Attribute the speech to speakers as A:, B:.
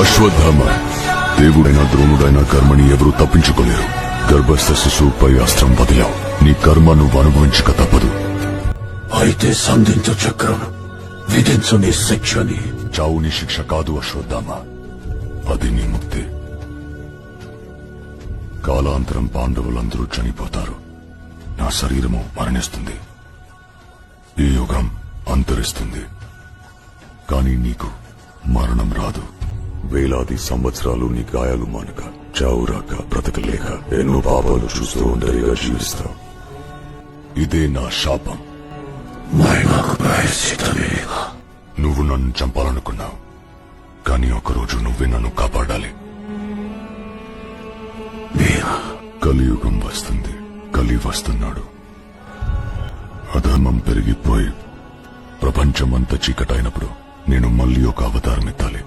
A: అశ్వత్థామ, దేవుడైనా ద్రోణుడైనా కర్మని ఎవరూ తప్పించుకోలేరు. గర్భస్థ శిశువుపై అస్త్రం వదిలావు. నీ కర్మ నువ్వు అనుభవించక తప్పదు.
B: అయితే సంధించు చక్రం, విధించు నీ శిక్షని.
A: చావు నీ శిక్ష కాదు అశ్వత్థామ, అది నీ ముక్తి. కాలాంతరం పాండవులందరూ చనిపోతారు, నా శరీరము మరణిస్తుంది, ఈ యుగం అంతరిస్తుంది. కాని నీకు మరణం రాదు. వేలాది సంవత్సరాలు నీ గాయాలు మానక, చావు రాక, బ్రతకలేక ఎన్నో పాపాలు చూస్తూ ఒంటరిగా జీవిస్తావు. ఇదే నా శాపం. నువ్వు నన్ను చంపాలనుకున్నావు, కానీ ఒకరోజు నువ్వే నన్ను కాపాడాలి. కలియుగం వస్తుంది, కలి వస్తున్నాడు. అధర్మం పెరిగిపోయి ప్రపంచమంతా చీకటైనప్పుడు నేను మళ్ళీ ఒక అవతారం ఎత్తాలి.